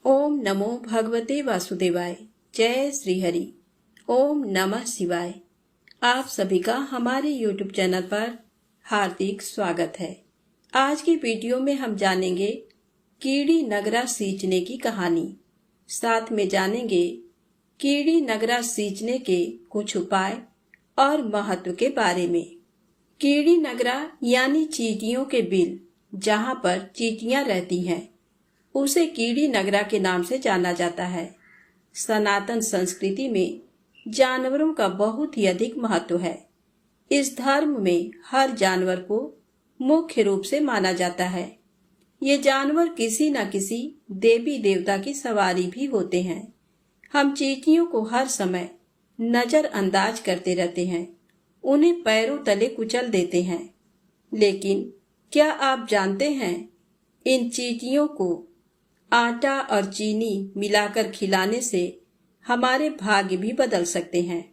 ओम नमो भगवते वासुदेवाय। जय श्री हरि। ओम नमः शिवाय। आप सभी का हमारे YouTube चैनल पर हार्दिक स्वागत है। आज की वीडियो में हम जानेंगे कीड़ी नगरा सींचने की कहानी। साथ में जानेंगे कीड़ी नगरा सींचने के कुछ उपाय और महत्व के बारे में। कीड़ी नगरा यानी चींटियों के बिल, जहाँ पर चींटियां रहती हैं, उसे कीड़ी नगरा के नाम से जाना जाता है। सनातन संस्कृति में जानवरों का बहुत ही अधिक महत्व है। इस धर्म में हर जानवर को मुख्य रूप से माना जाता है। ये जानवर किसी न किसी देवी देवता की सवारी भी होते हैं। हम चींटियों को हर समय नजरअंदाज करते रहते हैं, उन्हें पैरों तले कुचल देते हैं। लेकिन क्या आप जानते हैं, इन चींटियों को आटा और चीनी मिलाकर खिलाने से हमारे भाग्य भी बदल सकते हैं।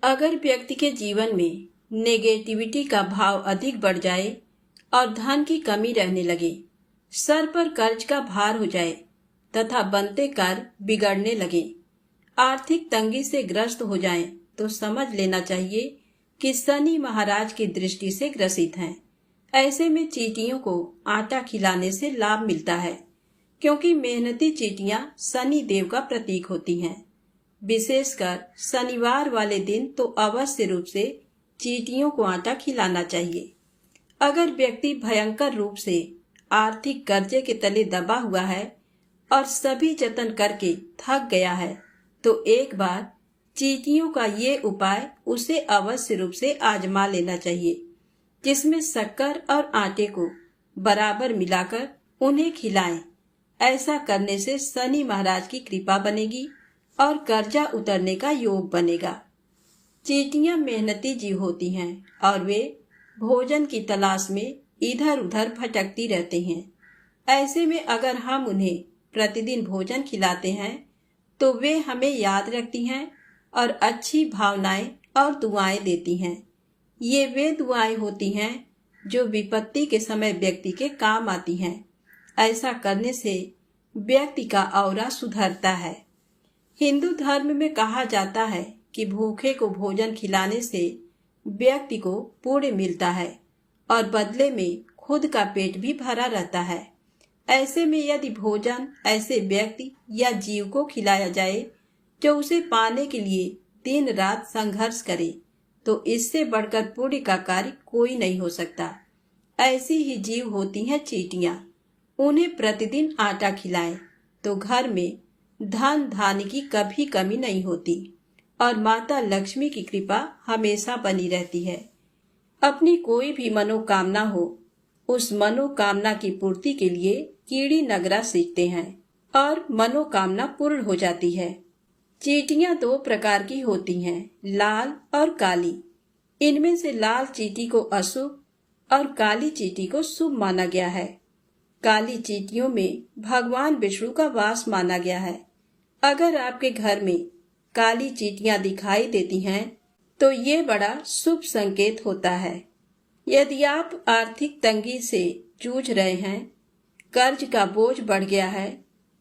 अगर व्यक्ति के जीवन में नेगेटिविटी का भाव अधिक बढ़ जाए और धन की कमी रहने लगे, सर पर कर्ज का भार हो जाए तथा बनते कार्य बिगड़ने लगे, आर्थिक तंगी से ग्रस्त हो जाएं, तो समझ लेना चाहिए कि शनि महाराज की दृष्टि से ग्रसित हैं। ऐसे में चींटियों को आटा खिलाने से लाभ मिलता है, क्योंकि मेहनती चींटियां शनि देव का प्रतीक होती हैं। विशेषकर शनिवार वाले दिन तो अवश्य रूप से चींटियों को आटा खिलाना चाहिए। अगर व्यक्ति भयंकर रूप से आर्थिक कर्जे के तले दबा हुआ है और सभी जतन करके थक गया है, तो एक बार चींटियों का ये उपाय उसे अवश्य रूप से आजमा लेना चाहिए, जिसमें शक्कर और आटे को बराबर मिलाकर उन्हें खिलाएं। ऐसा करने से शनि महाराज की कृपा बनेगी और कर्जा उतरने का योग बनेगा। चींटियां मेहनती जीव होती हैं और वे भोजन की तलाश में इधर उधर भटकती रहते हैं। ऐसे में अगर हम उन्हें प्रतिदिन भोजन खिलाते हैं तो वे हमें याद रखती हैं और अच्छी भावनाएं और दुआएं देती हैं। ये वे दुआएं होती हैं जो विपत्ति के समय व्यक्ति के काम आती हैं। ऐसा करने से व्यक्ति का औरा सुधरता है। हिंदू धर्म में कहा जाता है कि भूखे को भोजन खिलाने से व्यक्ति को पुण्य मिलता है और बदले में खुद का पेट भी भरा रहता है। ऐसे में यदि भोजन ऐसे व्यक्ति या जीव को खिलाया जाए जो उसे पाने के लिए दिन रात संघर्ष करे, तो इससे बढ़कर पुण्य का कार्य कोई नहीं हो सकता। ऐसी ही जीव होती हैं चींटियां। उन्हें प्रतिदिन आटा खिलाएं तो घर में धन धान्य की कभी कमी नहीं होती और माता लक्ष्मी की कृपा हमेशा बनी रहती है। अपनी कोई भी मनोकामना हो, उस मनोकामना की पूर्ति के लिए कीड़ी नगरा सींचते हैं और मनोकामना पूर्ण हो जाती है। चींटियां दो प्रकार की होती हैं, लाल और काली। इनमें से लाल चींटी को अशुभ और काली चींटी को शुभ माना गया है। काली चींटियों में भगवान विष्णु का वास माना गया है। अगर आपके घर में काली चींटियां दिखाई देती हैं तो ये बड़ा शुभ संकेत होता है। यदि आप आर्थिक तंगी से जूझ रहे हैं, कर्ज का बोझ बढ़ गया है,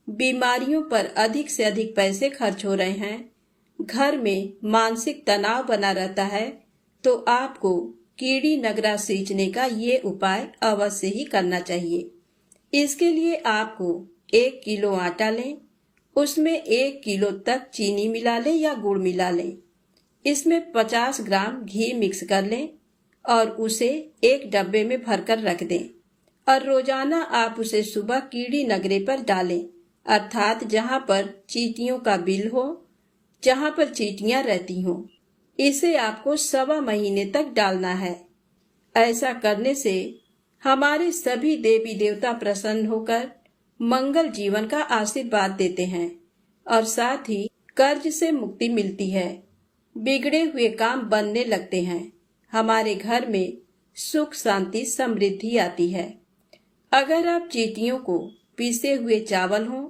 बीमारियों पर अधिक से अधिक पैसे खर्च हो रहे हैं, घर में मानसिक तनाव बना रहता है, तो आपको कीड़ी नगरा सींचने का ये उपाय अवश्य ही करना चाहिए। इसके लिए आपको 1 किलो आटा लें, उसमें 1 किलो तक चीनी मिला लें या गुड़ मिला लें। इसमें 50 ग्राम घी मिक्स कर लें और उसे एक डब्बे में भरकर रख दें और रोजाना आप उसे सुबह कीड़ी नगरे पर डालें, अर्थात जहाँ पर चींटियों का बिल हो, जहाँ पर चींटियां रहती हों। इसे आपको 1.25 महीने तक डालना है। ऐसा करने से हमारे सभी देवी देवता प्रसन्न होकर मंगल जीवन का आशीर्वाद देते हैं और साथ ही कर्ज से मुक्ति मिलती है। बिगड़े हुए काम बनने लगते हैं। हमारे घर में सुख शांति समृद्धि आती है। अगर आप चींटियों को पीसे हुए चावल हों,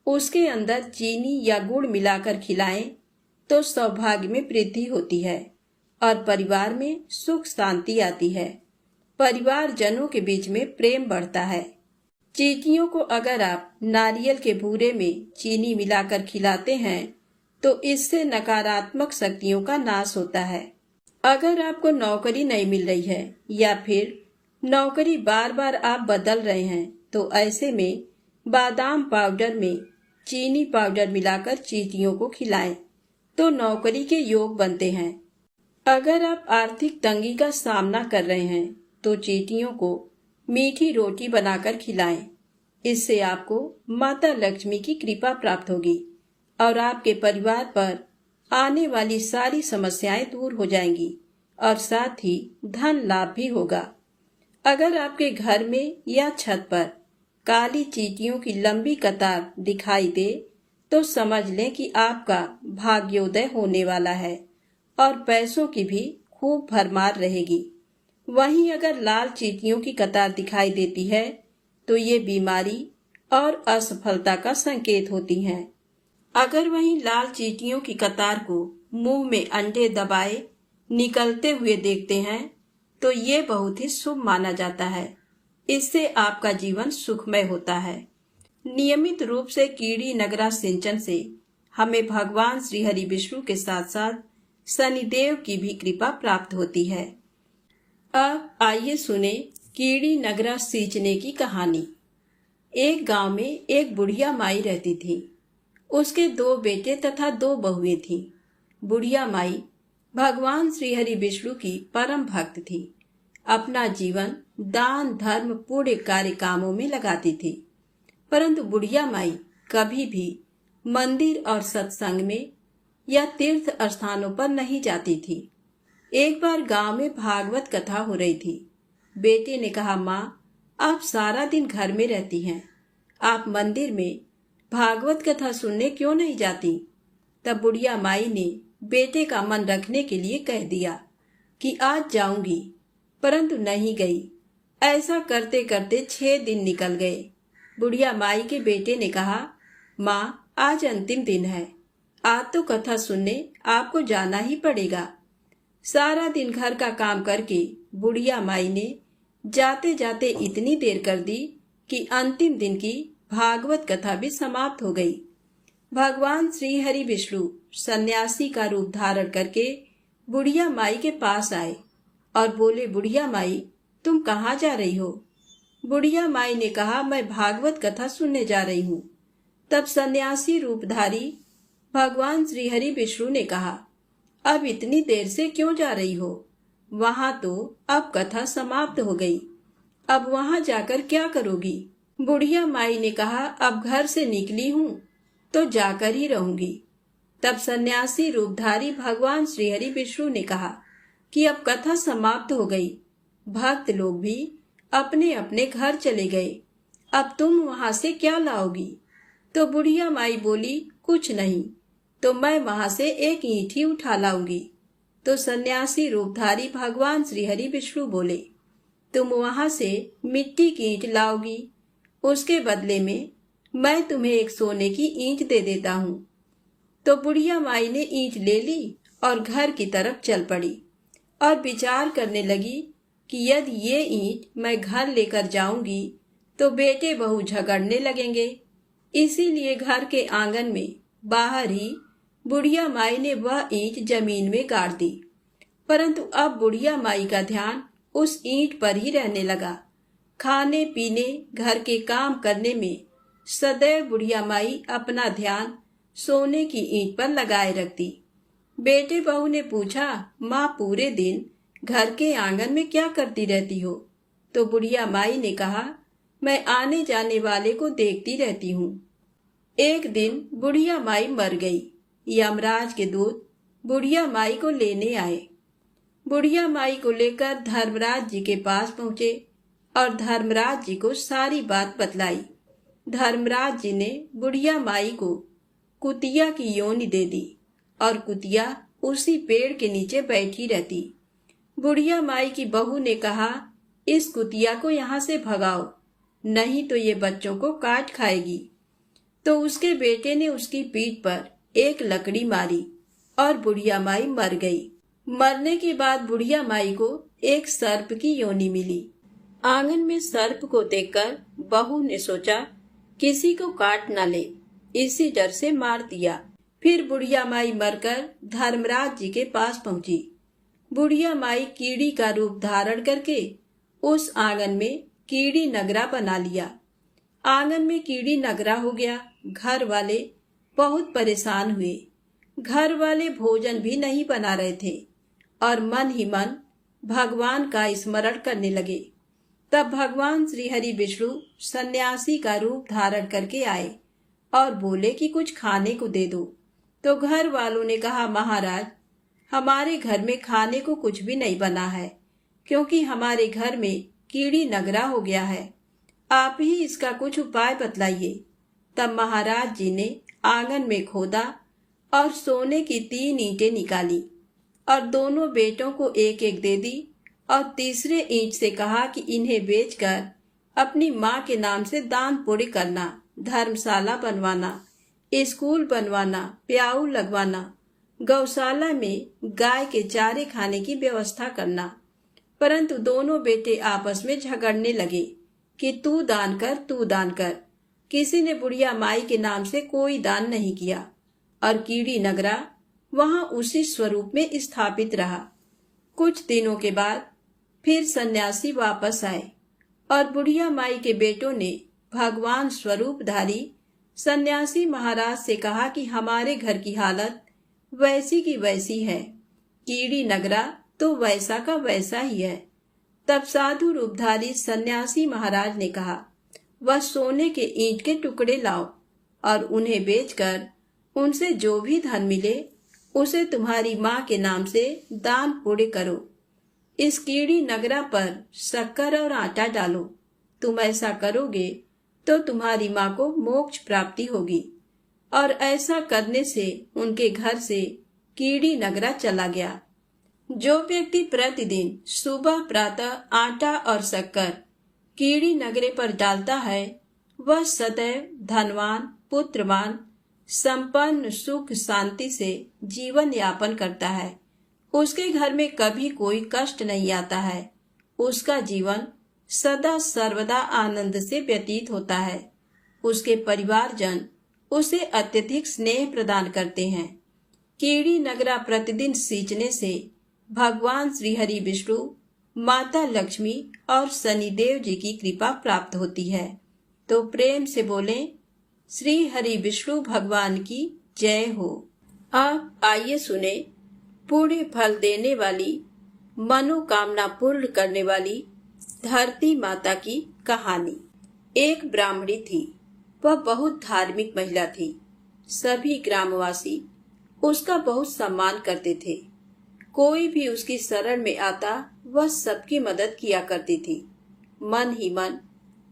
उसके अंदर चीनी या गुड़ मिलाकर खिलाएं तो सौभाग्य में वृद्धि होती है और परिवार में सुख शांति आती है। परिवार जनों के बीच में प्रेम बढ़ता है। चींटियों को अगर आप नारियल के बूरे में चीनी मिलाकर खिलाते हैं तो इससे नकारात्मक शक्तियों का नाश होता है। अगर आपको नौकरी नहीं मिल रही है या फिर नौकरी बार बार आप बदल रहे हैं तो ऐसे में बादाम पाउडर में चीनी पाउडर मिलाकर चींटियों को खिलाएं तो नौकरी के योग बनते हैं। अगर आप आर्थिक तंगी का सामना कर रहे हैं तो चींटियों को मीठी रोटी बनाकर खिलाएं। इससे आपको माता लक्ष्मी की कृपा प्राप्त होगी और आपके परिवार पर आने वाली सारी समस्याएं दूर हो जाएंगी और साथ ही धन लाभ भी होगा। अगर आपके घर में या छत पर काली चींटियों की लंबी कतार दिखाई दे तो समझ लें कि आपका भाग्योदय होने वाला है और पैसों की भी खूब भरमार रहेगी। वहीं अगर लाल चींटियों की कतार दिखाई देती है तो ये बीमारी और असफलता का संकेत होती हैं। अगर वहीं लाल चींटियों की कतार को मुंह में अंडे दबाए निकलते हुए देखते हैं तो ये बहुत ही शुभ माना जाता है। इससे आपका जीवन सुखमय होता है। नियमित रूप से कीड़ी नगरा सिंचन से हमें भगवान श्री हरि विष्णु के साथ साथ शनिदेव की भी कृपा प्राप्त होती है। अब आइए सुने कीड़ी नगरा सींचने की कहानी। एक गांव में एक बुढ़िया माई रहती थी। उसके 2 बेटे तथा 2 बहुएं थीं। बुढ़िया माई भगवान श्री हरि विष्णु की परम भक्त थी। अपना जीवन दान धर्म पुण्य कार्य कामों में लगाती थी। परंतु बुढ़िया माई कभी भी मंदिर और सत्संग में या तीर्थ स्थानों पर नहीं जाती थी। एक बार गांव में भागवत कथा हो रही थी। बेटे ने कहा, माँ, आप सारा दिन घर में रहती हैं, आप मंदिर में भागवत कथा सुनने क्यों नहीं जाती? तब बुढ़िया माई ने बेटे का मन रखने के लिए कह दिया कि आज जाऊंगी, परंतु नहीं गई। ऐसा करते करते 6 दिन निकल गए। बुढ़िया माई के बेटे ने कहा, माँ, आज अंतिम दिन है, आज तो कथा सुनने आपको जाना ही पड़ेगा। सारा दिन घर का काम करके बुढ़िया माई ने जाते जाते इतनी देर कर दी कि अंतिम दिन की भागवत कथा भी समाप्त हो गई। भगवान श्री हरि विष्णु सन्यासी का रूप धारण करके बुढ़िया माई के पास आए और बोले, बुढ़िया माई, तुम कहाँ जा रही हो? बुढ़िया माई ने कहा, मैं भागवत कथा सुनने जा रही हूँ। तब सन्यासी रूपधारी भगवान श्री हरि विष्णु ने कहा, अब इतनी देर से क्यों जा रही हो? वहां तो अब कथा समाप्त हो गई, अब वहां जाकर क्या करोगी? बुढ़िया माई ने कहा, अब घर से निकली हूँ तो जाकर ही रहूंगी। तब सन्यासी रूपधारी भगवान श्री हरि विष्णु ने कहा कि अब कथा समाप्त हो गई, भक्त लोग भी अपने अपने घर चले गए, अब तुम वहां से क्या लाओगी? तो बुढ़िया माई बोली, कुछ नहीं, तो मैं वहां से एक ईंट ही उठा लाऊंगी। तो सन्यासी रूपधारी भगवान श्री हरि विष्णु बोले, तुम वहां से मिट्टी की ईंट लाओगी, उसके बदले में मैं तुम्हें एक सोने की ईंट दे देता हूँ। तो बुढ़िया माई ने ईंट ले ली और घर की तरफ चल पड़ी और विचार करने लगी कि यदि ये ईंट मैं घर लेकर जाऊंगी तो बेटे बहू झगड़ने लगेंगे। इसीलिए घर के आंगन में बाहर ही बुढ़िया माई ने वह ईंट जमीन में गाड़ दी। परंतु अब बुढ़िया माई का ध्यान उस ईंट पर ही रहने लगा। खाने पीने घर के काम करने में सदैव बुढ़िया माई अपना ध्यान सोने की ईंट पर लगाए रखती। बेटे बहू ने पूछा, माँ, पूरे दिन घर के आंगन में क्या करती रहती हो? तो बुढ़िया माई ने कहा, मैं आने जाने वाले को देखती रहती हूँ। एक दिन बुढ़िया माई मर गई। यमराज के दूत बुढ़िया माई को लेने आए। बुढ़िया माई को लेकर धर्मराज जी के पास पहुंचे और धर्मराज जी को सारी बात बतलाई। धर्मराज जी ने बुढ़िया माई को कुतिया की योनि दे दी और कुतिया उसी पेड़ के नीचे बैठी रहती। बुढ़िया माई की बहू ने कहा, इस कुतिया को यहाँ से भगाओ, नहीं तो ये बच्चों को काट खाएगी। तो उसके बेटे ने उसकी पीठ पर एक लकड़ी मारी और बुढ़िया माई मर गई। मरने के बाद बुढ़िया माई को एक सर्प की योनि मिली। आंगन में सर्प को देखकर बहू ने सोचा किसी को काट न ले, इसी डर से मार दिया। फिर बुढ़िया माई मरकर धर्मराज जी के पास पहुंची। बुढ़िया माई कीड़ी का रूप धारण करके उस आंगन में कीड़ी नगरा बना लिया। आंगन में कीड़ी नगरा हो गया। घर वाले बहुत परेशान हुए। घर वाले भोजन भी नहीं बना रहे थे और मन ही मन भगवान का स्मरण करने लगे। तब भगवान श्री हरि विष्णु सन्यासी का रूप धारण करके आए और बोले कि कुछ खाने को दे दो। तो घर वालों ने कहा, महाराज, हमारे घर में खाने को कुछ भी नहीं बना है, क्योंकि हमारे घर में कीड़ी नगरा हो गया है। आप ही इसका कुछ उपाय बतलाइए। तब महाराज जी ने आंगन में खोदा और सोने की 3 ईंटें निकाली और दोनों बेटों को एक एक दे दी और तीसरे ईंट से कहा कि इन्हें बेचकर अपनी माँ के नाम से दान पुण्य करना, धर्मशाला बनवाना, स्कूल बनवाना, प्याऊ लगवाना, गौशाला में गाय के चारे खाने की व्यवस्था करना। परंतु दोनों बेटे आपस में झगड़ने लगे कि तू दान कर, तू दान कर। किसी ने बुढ़िया माई के नाम से कोई दान नहीं किया और कीड़ी नगरा वहां उसी स्वरूप में स्थापित रहा। कुछ दिनों के बाद फिर सन्यासी वापस आए और बुढ़िया माई के बेटों ने भगवान स्वरूपधारी सन्यासी महाराज से कहा कि हमारे घर की हालत वैसी की वैसी है, कीड़ी नगरा तो वैसा का वैसा ही है। तब साधु रूपधारी सन्यासी महाराज ने कहा, वह सोने के ईंट के टुकड़े लाओ और उन्हें बेचकर उनसे जो भी धन मिले उसे तुम्हारी माँ के नाम से दान पुण्य करो। इस कीड़ी नगरा पर शक्कर और आटा डालो। तुम ऐसा करोगे तो तुम्हारी माँ को मोक्ष प्राप्ति होगी। और ऐसा करने से उनके घर से कीड़ी नगरा चला गया। जो व्यक्ति प्रतिदिन सुबह प्रातः आटा और शक्कर कीड़ी नगरे पर डालता है, वह सदैव धनवान, पुत्रवान, संपन्न, सुख शांति से जीवन यापन करता है। उसके घर में कभी कोई कष्ट नहीं आता है। उसका जीवन सदा सर्वदा आनंद से व्यतीत होता है। उसके परिवारजन उसे अत्यधिक स्नेह प्रदान करते हैं। कीड़ी नगरा प्रतिदिन सींचने से भगवान श्री हरि विष्णु, माता लक्ष्मी और शनिदेव जी की कृपा प्राप्त होती है। तो प्रेम से बोलें, श्री हरि विष्णु भगवान की जय हो। अब आइए सुने पुण्य फल देने वाली, मनोकामना पूर्ण करने वाली धरती माता की कहानी। एक ब्राह्मणी थी। वह बहुत धार्मिक महिला थी। सभी ग्रामवासी उसका बहुत सम्मान करते थे। कोई भी उसकी शरण में आता, वह सबकी मदद किया करती थी। मन ही मन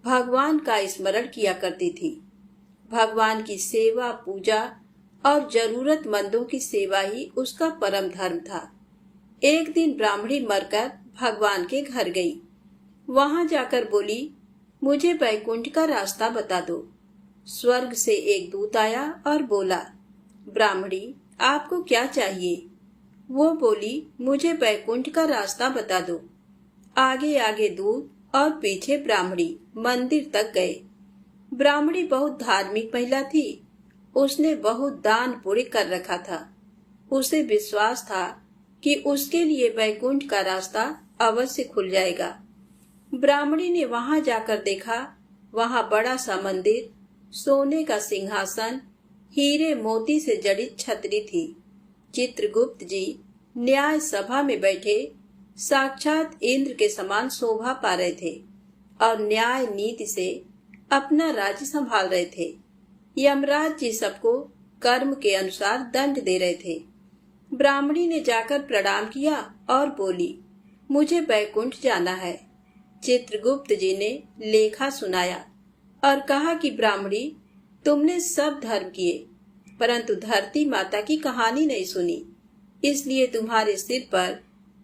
भगवान का स्मरण किया करती थी। भगवान की सेवा, पूजा और जरूरतमंदों की सेवा ही उसका परम धर्म था। एक दिन ब्राह्मणी मरकर भगवान के घर गई। वहां जाकर बोली, मुझे वैकुंठ का रास्ता बता दो। स्वर्ग से एक दूत आया और बोला, ब्राह्मणी, आपको क्या चाहिए? वो बोली, मुझे वैकुंठ का रास्ता बता दो। आगे आगे दूत और पीछे ब्राह्मणी मंदिर तक गए। ब्राह्मणी बहुत धार्मिक महिला थी। उसने बहुत दान पुण्य कर रखा था। उसे विश्वास था कि उसके लिए वैकुंठ का रास्ता अवश्य खुल जाएगा। ब्राह्मणी ने वहां जाकर देखा, वहां बड़ा सा मंदिर, सोने का सिंहासन, हीरे मोती से जड़ित छतरी थी। चित्रगुप्त जी न्याय सभा में बैठे साक्षात इंद्र के समान शोभा पा रहे थे और न्याय नीति से अपना राज्य संभाल रहे थे। यमराज जी सबको कर्म के अनुसार दंड दे रहे थे। ब्राह्मणी ने जाकर प्रणाम किया और बोली, मुझे वैकुंठ जाना है। चित्रगुप्त जी ने लेखा सुनाया और कहा कि ब्राह्मणी, तुमने सब धर्म किए परंतु धरती माता की कहानी नहीं सुनी, इसलिए तुम्हारे सिर पर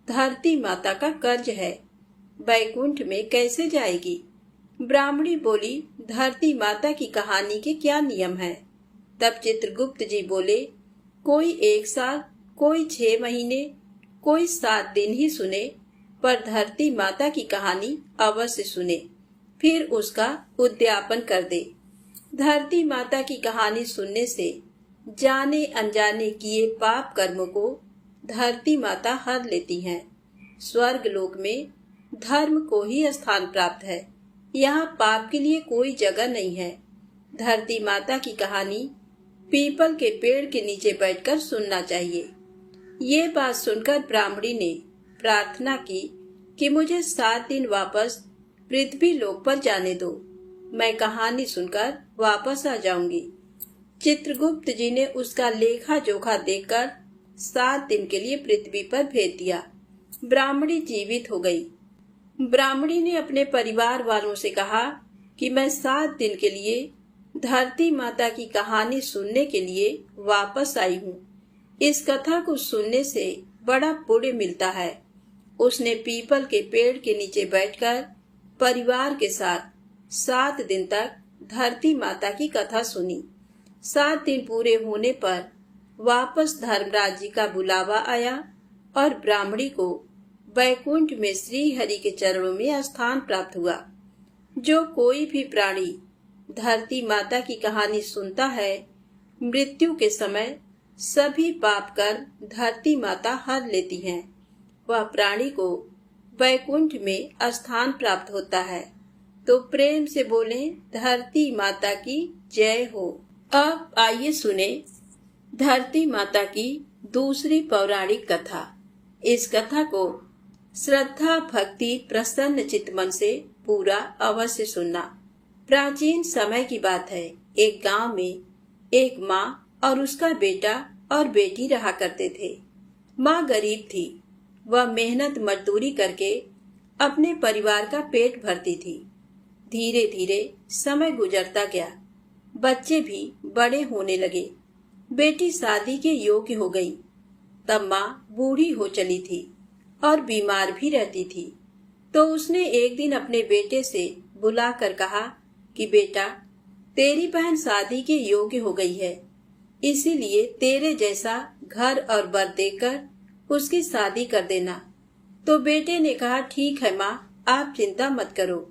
धरती माता का कर्ज है। वैकुंठ में कैसे जाएगी? ब्राह्मणी बोली, धरती माता की कहानी के क्या नियम है? तब चित्रगुप्त जी बोले, कोई 1 साल, कोई 6 महीने, कोई 7 दिन ही सुने, पर धरती माता की कहानी अवश्य सुने, फिर उसका उद्यापन कर दे। धरती माता की कहानी सुनने से जाने अनजाने किए पाप कर्मों को धरती माता हर लेती हैं। स्वर्ग लोक में धर्म को ही स्थान प्राप्त है, यहाँ पाप के लिए कोई जगह नहीं है। धरती माता की कहानी पीपल के पेड़ के नीचे बैठकर सुनना चाहिए। ये बात सुनकर ब्राह्मणी ने प्रार्थना की कि मुझे 7 दिन वापस पृथ्वी लोक पर जाने दो, मैं कहानी सुनकर वापस आ जाऊंगी। चित्रगुप्त जी ने उसका लेखा जोखा देखकर 7 दिन के लिए पृथ्वी पर भेज दिया। ब्राह्मणी जीवित हो गई। ब्राह्मणी ने अपने परिवार वालों से कहा कि मैं 7 दिन के लिए धरती माता की कहानी सुनने के लिए वापस आई हूँ। इस कथा को सुनने से बड़ा पुण्य मिलता है। उसने पीपल के पेड़ के नीचे बैठकर परिवार के साथ 7 दिन तक धरती माता की कथा सुनी। 7 दिन पूरे होने पर वापस धर्मराज जी का बुलावा आया और ब्राह्मणी को वैकुंठ में श्री हरि के चरणों में स्थान प्राप्त हुआ। जो कोई भी प्राणी धरती माता की कहानी सुनता है, मृत्यु के समय सभी पाप कर धरती माता हर लेती हैं। वह प्राणी को वैकुंठ में स्थान प्राप्त होता है। तो प्रेम से बोले धरती माता की जय हो। अब आइए सुने धरती माता की दूसरी पौराणिक कथा। इस कथा को श्रद्धा भक्ति प्रसन्न चित्त मन से पूरा अवश्य सुनना। प्राचीन समय की बात है। एक गांव में एक माँ और उसका बेटा और बेटी रहा करते थे। माँ गरीब थी। वह मेहनत मजदूरी करके अपने परिवार का पेट भरती थी। धीरे धीरे समय गुजरता गया। बच्चे भी बड़े होने लगे। बेटी शादी के योग्य हो गई। तब माँ बूढ़ी हो चली थी और बीमार भी रहती थी। तो उसने एक दिन अपने बेटे से बुलाकर कहा कि बेटा, तेरी बहन शादी के योग्य हो गई है, इसीलिए तेरे जैसा घर और बर देकर उसकी शादी कर देना। तो बेटे ने कहा, ठीक है माँ, आप चिंता मत करो,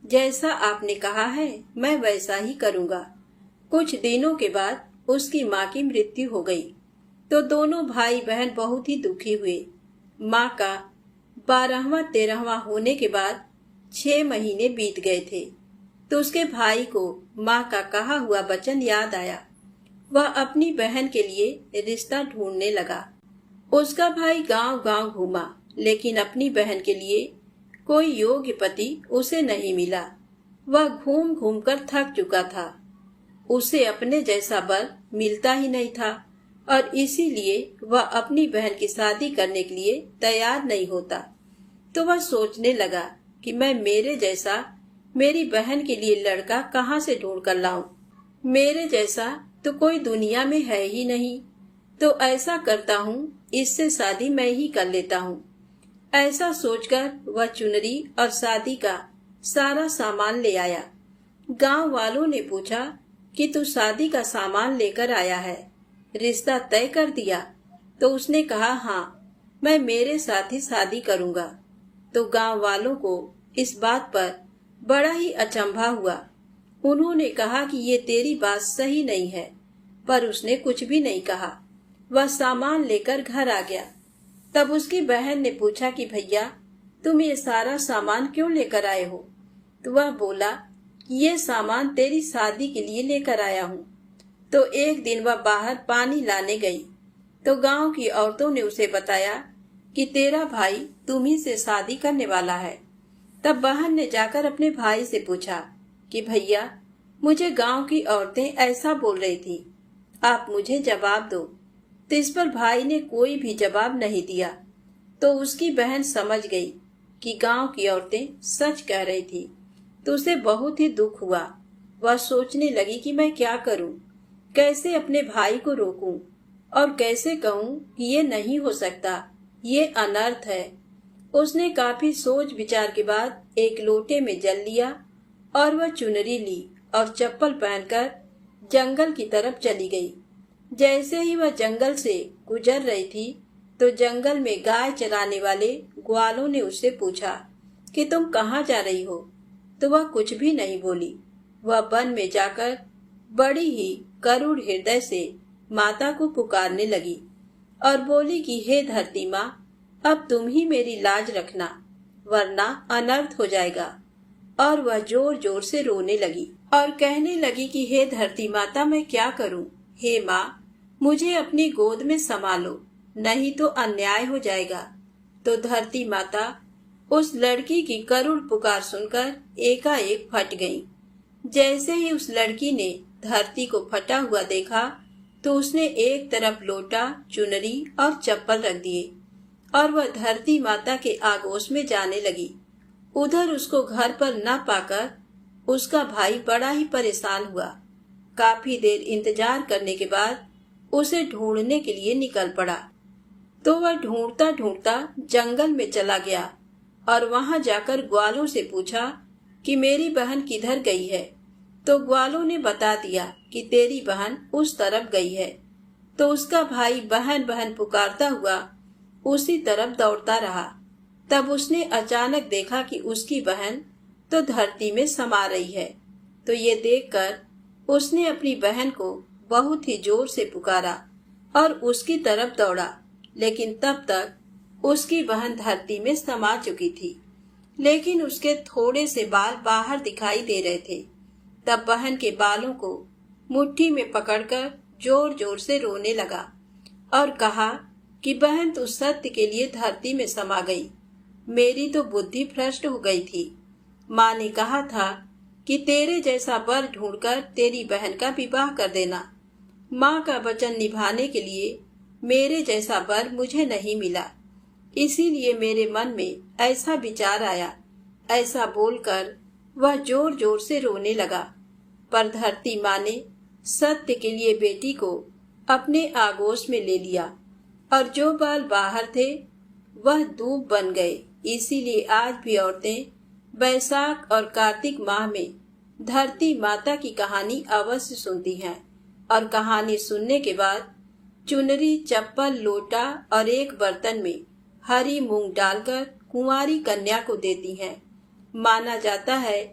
जैसा आपने कहा है मैं वैसा ही करूँगा। कुछ दिनों के बाद उसकी माँ की मृत्यु हो गई। तो दोनों भाई बहन बहुत ही दुखी हुए। माँ का 12वां 13वां होने के बाद 6 महीने बीत गए थे। तो उसके भाई को माँ का कहा हुआ वचन याद आया। वह अपनी बहन के लिए रिश्ता ढूंढने लगा। उसका भाई गांव गांव घूमा, लेकिन अपनी बहन के लिए कोई योग्य पति उसे नहीं मिला। वह घूम घूम कर थक चुका था। उसे अपने जैसा वर मिलता ही नहीं था और इसीलिए वह अपनी बहन की शादी करने के लिए तैयार नहीं होता। तो वह सोचने लगा कि मैं मेरे जैसा मेरी बहन के लिए लड़का कहाँ से ढूंढ कर लाऊं। मेरे जैसा तो कोई दुनिया में है ही नहीं। तो ऐसा करता हूँ, इससे शादी मैं ही कर लेता हूँ। ऐसा सोचकर वह चुनरी और शादी का सारा सामान ले आया। गांव वालों ने पूछा कि तू शादी का सामान लेकर आया है, रिश्ता तय कर दिया? तो उसने कहा, हाँ, मैं मेरे साथ ही शादी करूँगा। तो गांव वालों को इस बात पर बड़ा ही अचंभा हुआ। उन्होंने कहा कि ये तेरी बात सही नहीं है, पर उसने कुछ भी नहीं कहा। वह सामान लेकर घर आ गया। तब उसकी बहन ने पूछा कि भैया, तुम ये सारा सामान क्यों लेकर आए हो? तो वह बोला, ये सामान तेरी शादी के लिए लेकर आया हूँ। तो एक दिन वह बाहर पानी लाने गई। तो गांव की औरतों ने उसे बताया कि तेरा भाई तुम्ही से शादी करने वाला है। तब बहन ने जाकर अपने भाई से पूछा कि भैया, मुझे गांव की औरतें ऐसा बोल रही थी, आप मुझे जवाब दो। तो इस पर भाई ने कोई भी जवाब नहीं दिया। तो उसकी बहन समझ गई कि गांव की औरतें सच कह रही थी। तो उसे बहुत ही दुख हुआ। वह सोचने लगी कि मैं क्या करूं, कैसे अपने भाई को रोकूं और कैसे कहूं कि ये नहीं हो सकता, ये अनर्थ है। उसने काफी सोच विचार के बाद एक लोटे में जल लिया और वह चुनरी ली और चप्पल पहनकर जंगल की तरफ चली गई। जैसे ही वह जंगल से गुजर रही थी, तो जंगल में गाय चराने वाले ग्वालों ने उससे पूछा कि तुम कहाँ जा रही हो, तो वह कुछ भी नहीं बोली। वह वन में जाकर बड़ी ही करुण हृदय से माता को पुकारने लगी और बोली कि हे धरती माँ, अब तुम ही मेरी लाज रखना, वरना अनर्थ हो जाएगा। और वह जोर जोर से रोने लगी और कहने लगी कि हे धरती माता, मैं क्या करूं? हे माँ, मुझे अपनी गोद में संभालो, नहीं तो अन्याय हो जाएगा। तो धरती माता उस लड़की की करुण पुकार सुनकर एकाएक फट गई। जैसे ही उस लड़की ने धरती को फटा हुआ देखा तो उसने एक तरफ लोटा, चुनरी और चप्पल रख दिए और वह धरती माता के आगोश में जाने लगी। उधर उसको घर पर न पाकर उसका भाई बड़ा ही परेशान हुआ। काफी देर इंतजार करने के बाद उसे ढूंढने के लिए निकल पड़ा। तो वह ढूंढता ढूंढता जंगल में चला गया और वहां जाकर ग्वालों से पूछा कि मेरी बहन किधर गई है। तो ग्वालों ने बता दिया कि तेरी बहन उस तरफ गई है। तो उसका भाई बहन बहन पुकारता हुआ उसी तरफ दौड़ता रहा। तब उसने अचानक देखा कि उसकी बहन तो धरती में समा रही है। तो ये देखकर उसने अपनी बहन को बहुत ही जोर से पुकारा और उसकी तरफ दौड़ा, लेकिन तब तक उसकी बहन धरती में समा चुकी थी, लेकिन उसके थोड़े से बाल बाहर दिखाई दे रहे थे। तब बहन के बालों को मुट्ठी में पकड़कर जोर जोर से रोने लगा और कहा कि बहन तो सत्य के लिए धरती में समा गई, मेरी तो बुद्धि भ्रष्ट हो गई थी। माँ ने कहा था कि तेरे जैसा वर ढूंढकर तेरी बहन का विवाह कर देना। माँ का वचन निभाने के लिए मेरे जैसा वर मुझे नहीं मिला, इसीलिए मेरे मन में ऐसा विचार आया। ऐसा बोलकर वह जोर जोर से रोने लगा। पर धरती माँ ने सत्य के लिए बेटी को अपने आगोश में ले लिया और जो बाल बाहर थे वह दूब बन गए। इसीलिए आज भी औरतें बैसाख और कार्तिक माह में धरती माता की कहानी अवश्य सुनती हैं और कहानी सुनने के बाद चुनरी, चप्पल, लोटा और एक बर्तन में हरी मूंग डालकर कुंवारी कन्या को देती हैं। माना जाता है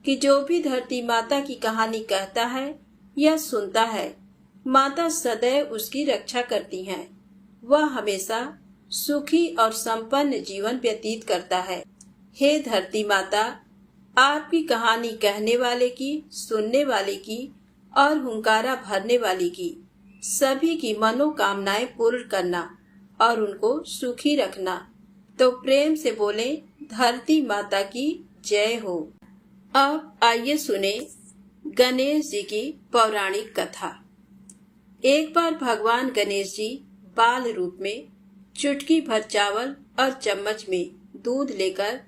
कि जो भी धरती माता की कहानी कहता है या सुनता है, माता सदैव उसकी रक्षा करती हैं। वह हमेशा सुखी और संपन्न जीवन व्यतीत करता है। हे धरती माता, आपकी कहानी कहने वाले की, सुनने वाले की और हुंकारा भरने वाली की सभी की मनोकामनाएं पूर्ण करना और उनको सुखी रखना। तो प्रेम से बोले धरती माता की जय हो। अब आइए सुने गणेश जी की पौराणिक कथा। एक बार भगवान गणेश जी बाल रूप में चुटकी भर चावल और चम्मच में दूध लेकर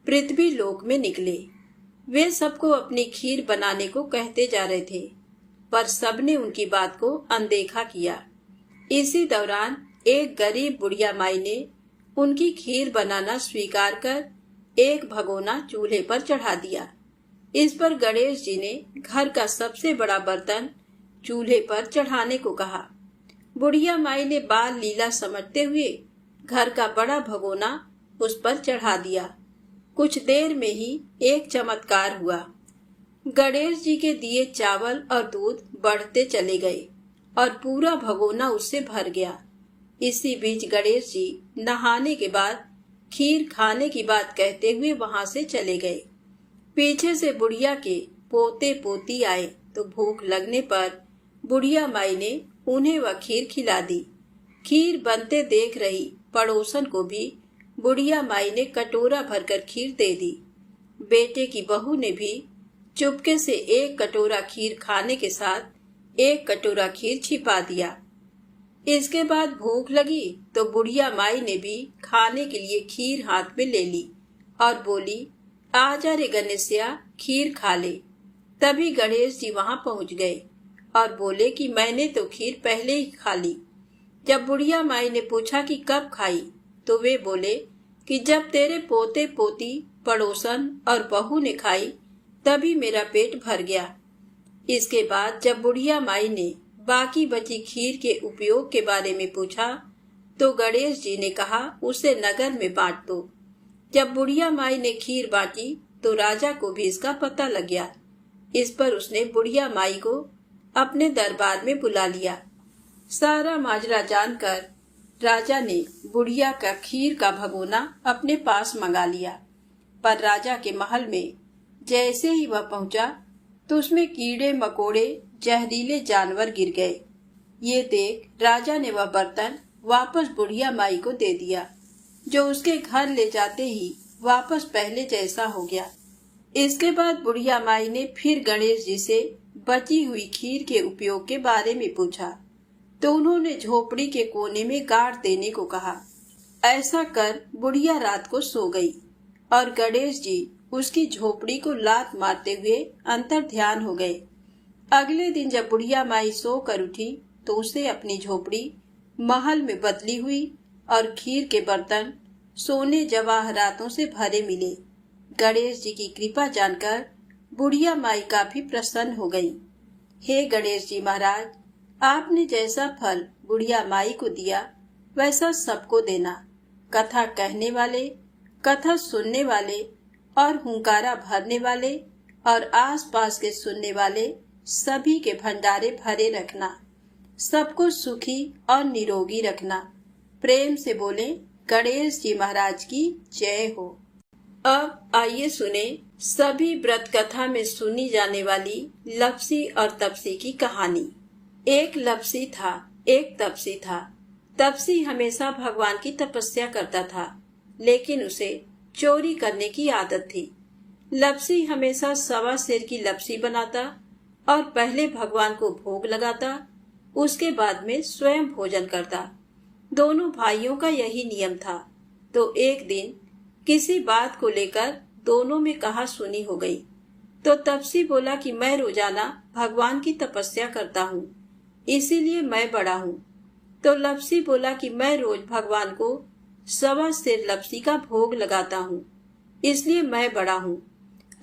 पृथ्वी लोक में निकले। वे सबको अपनी खीर बनाने को कहते जा रहे थे, पर सबने उनकी बात को अनदेखा किया। इसी दौरान एक गरीब बुढ़िया माई ने उनकी खीर बनाना स्वीकार कर एक भगोना चूल्हे पर चढ़ा दिया। इस पर गणेश जी ने घर का सबसे बड़ा बर्तन चूल्हे पर चढ़ाने को कहा। बुढ़िया माई ने बाल लीला समझते हुए घर का बड़ा भगोना उस पर चढ़ा दिया। कुछ देर में ही एक चमत्कार हुआ। गणेश जी के दिए चावल और दूध बढ़ते चले गए और पूरा भगोना उससे भर गया। इसी बीच गणेश जी नहाने के बाद खीर खाने की बात कहते हुए वहां से चले गए। पीछे से बुढ़िया के पोते पोती आए तो भूख लगने पर बुढ़िया माई ने उन्हें वह खीर खिला दी। खीर बनते देख रही पड़ोसन को भी बुढ़िया माई ने कटोरा भरकर खीर दे दी। बेटे की बहू ने भी चुपके से एक कटोरा खीर खाने के साथ एक कटोरा खीर छिपा दिया। इसके बाद भूख लगी तो बुढ़िया माई ने भी खाने के लिए खीर हाथ में ले ली और बोली, आजा रे गणेशिया, खीर खा ले। तभी गणेश जी वहां पहुंच गए और बोले कि मैंने तो खीर पहले ही खा ली। जब बुढ़िया माई ने पूछा कि कब खाई, तो वे बोले कि जब तेरे पोते पोती, पड़ोसन और बहू ने खाई तभी मेरा पेट भर गया। इसके बाद जब बुढ़िया माई ने बाकी बची खीर के उपयोग के बारे में पूछा तो गणेश जी ने कहा उसे नगर में बांट दो। जब बुढ़िया माई ने खीर बांटी तो राजा को भी इसका पता लग गया। इस पर उसने बुढ़िया माई को अपने दरबार में बुला लिया। सारा माजरा जानकर राजा ने बुढ़िया का खीर का भगोना अपने पास मंगा लिया। पर राजा के महल में जैसे ही वह पहुंचा तो उसमें कीड़े मकोड़े जहरीले जानवर गिर गए। ये देख राजा ने वह बर्तन वापस बुढ़िया माई को दे दिया, जो उसके घर ले जाते ही वापस पहले जैसा हो गया। इसके बाद बुढ़िया माई ने फिर गणेश जी से बची हुई खीर के उपयोग के बारे में पूछा तो उन्होंने झोपड़ी के कोने में गाड़ देने को कहा। ऐसा कर बुढ़िया रात को सो गई और गणेश जी उसकी झोपड़ी को लात मारते हुए अंतर ध्यान हो गए। अगले दिन जब बुढ़िया माई सो कर उठी तो उसे अपनी झोपड़ी महल में बदली हुई और खीर के बर्तन सोने जवाहरातों से भरे मिले। गणेश जी की कृपा जानकर बुढ़िया माई काफी प्रसन्न हो गई। हे गणेश जी महाराज, आपने जैसा फल बुढ़िया माई को दिया वैसा सबको देना। कथा कहने वाले, कथा सुनने वाले और हुंकारा भरने वाले और आसपास के सुनने वाले सभी के भंडारे भरे रखना। सबको सुखी और निरोगी रखना। प्रेम से बोले गणेश जी महाराज की जय हो। अब आइए सुने सभी व्रत कथा में सुनी जाने वाली लपसी और तपसी की कहानी। एक लपसी था, एक तपसी था। तपसी हमेशा भगवान की तपस्या करता था, लेकिन उसे चोरी करने की आदत थी। लपसी हमेशा सवा सेर की लपसी बनाता और पहले भगवान को भोग लगाता, उसके बाद में स्वयं भोजन करता। दोनों भाइयों का यही नियम था। तो एक दिन किसी बात को लेकर दोनों में कहा सुनी हो गई। तो तपसी बोला कि मैं रोजाना भगवान की तपस्या करता हूँ, इसीलिए मैं बड़ा हूँ। तो लपसी बोला कि मैं रोज भगवान को सवा सेर लपसी का भोग लगाता हूँ, इसलिए मैं बड़ा हूँ।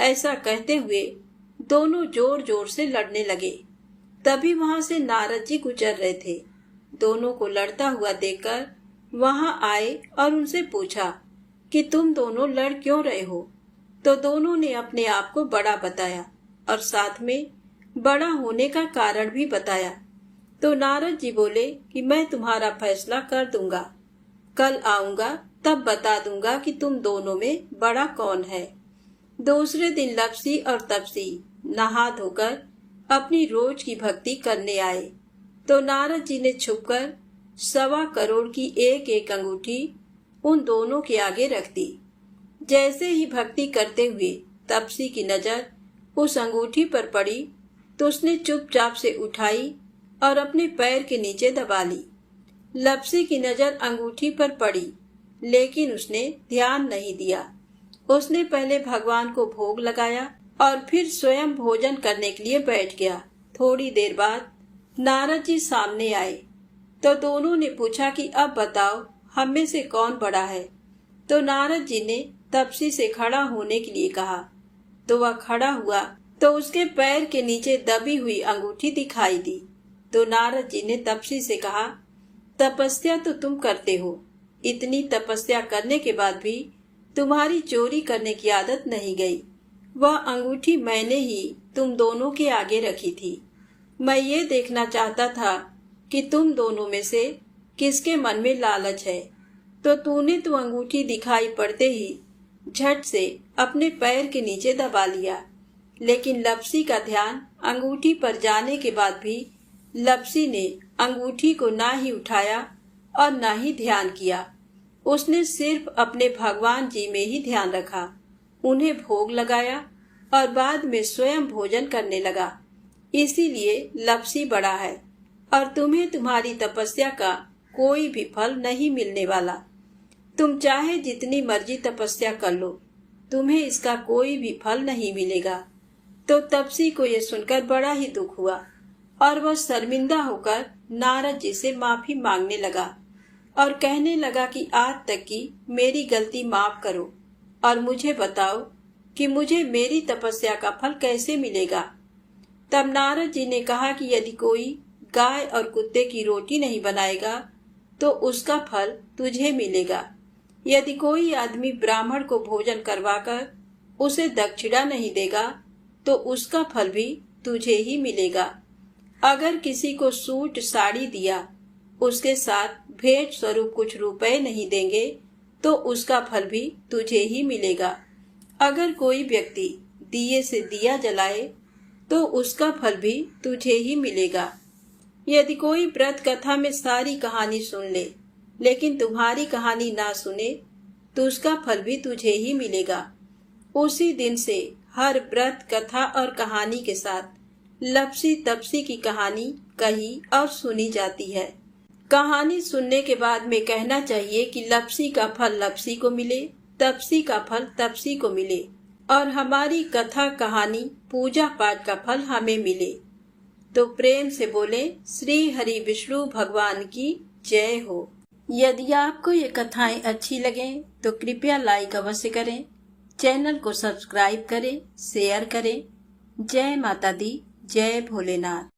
ऐसा कहते हुए दोनों जोर जोर से लड़ने लगे। तभी वहां से नारद जी गुजर रहे थे। दोनों को लड़ता हुआ देखकर वहां आए और उनसे पूछा कि तुम दोनों लड़ क्यों रहे हो। तो दोनों ने अपने आप को बड़ा बताया और साथ में बड़ा होने का कारण भी बताया। तो नारद जी बोले कि मैं तुम्हारा फैसला कर दूंगा, कल आऊंगा तब बता दूंगा कि तुम दोनों में बड़ा कौन है। दूसरे दिन लपसी और तपसी नहा धोकर अपनी रोज की भक्ति करने आए। तो नारद जी ने छुपकर 1.25 करोड़ की एक एक अंगूठी उन दोनों के आगे रख दी। जैसे ही भक्ति करते हुए तपसी की नजर उस अंगूठी पर पड़ी तो उसने चुपचाप से उठाई और अपने पैर के नीचे दबा ली। लपसी की नजर अंगूठी पर पड़ी, लेकिन उसने ध्यान नहीं दिया। उसने पहले भगवान को भोग लगाया और फिर स्वयं भोजन करने के लिए बैठ गया। थोड़ी देर बाद नारद जी सामने आए। तो दोनों ने पूछा कि अब बताओ हम में से कौन बड़ा है। तो नारद जी ने तपसी से खड़ा होने के लिए कहा। तो वह खड़ा हुआ तो उसके पैर के नीचे दबी हुई अंगूठी दिखाई दी। तो नारद जी ने तपसी से कहा, तपस्या तो तुम करते हो, इतनी तपस्या करने के बाद भी तुम्हारी चोरी करने की आदत नहीं गई। वह अंगूठी मैंने ही तुम दोनों के आगे रखी थी। मैं ये देखना चाहता था कि तुम दोनों में से किसके मन में लालच है। तो तूने तो अंगूठी दिखाई पड़ते ही झट से अपने पैर के नीचे दबा लिया। लेकिन लपसी का ध्यान अंगूठी पर जाने के बाद भी लपसी ने अंगूठी को ना ही उठाया और ना ही ध्यान किया। उसने सिर्फ अपने भगवान जी में ही ध्यान रखा, उन्हें भोग लगाया और बाद में स्वयं भोजन करने लगा। इसीलिए लपसी बड़ा है और तुम्हें तुम्हारी तपस्या का कोई भी फल नहीं मिलने वाला। तुम चाहे जितनी मर्जी तपस्या कर लो, तुम्हें इसका कोई भी फल नहीं मिलेगा। तो तपसी को यह सुनकर बड़ा ही दुख हुआ और वह शर्मिंदा होकर नारद जी से माफी मांगने लगा और कहने लगा कि आज तक की मेरी गलती माफ करो और मुझे बताओ कि मुझे मेरी तपस्या का फल कैसे मिलेगा। तब नारद जी ने कहा कि यदि कोई गाय और कुत्ते की रोटी नहीं बनाएगा तो उसका फल तुझे मिलेगा। यदि कोई आदमी ब्राह्मण को भोजन करवाकर उसे दक्षिणा नहीं देगा तो उसका फल भी तुझे ही मिलेगा। अगर किसी को सूट साड़ी दिया, उसके साथ भेंट स्वरूप कुछ रुपए नहीं देंगे तो उसका फल भी तुझे ही मिलेगा। अगर कोई व्यक्ति दिए से दिया जलाए तो उसका फल भी तुझे ही मिलेगा। यदि कोई व्रत कथा में सारी कहानी सुन ले लेकिन तुम्हारी कहानी ना सुने तो उसका फल भी तुझे ही मिलेगा। उसी दिन से हर व्रत कथा और कहानी के साथ लपसी तपसी की कहानी कही और सुनी जाती है। कहानी सुनने के बाद में कहना चाहिए कि लपसी का फल लपसी को मिले, तपसी का फल तपसी को मिले और हमारी कथा कहानी पूजा पाठ का फल हमें मिले। तो प्रेम से बोले श्री हरि विष्णु भगवान की जय हो। यदि आपको ये कथाएं अच्छी लगें तो कृपया लाइक अवश्य करें, चैनल को सब्सक्राइब करें, शेयर करें। जय माता दी, जय भोलेनाथ।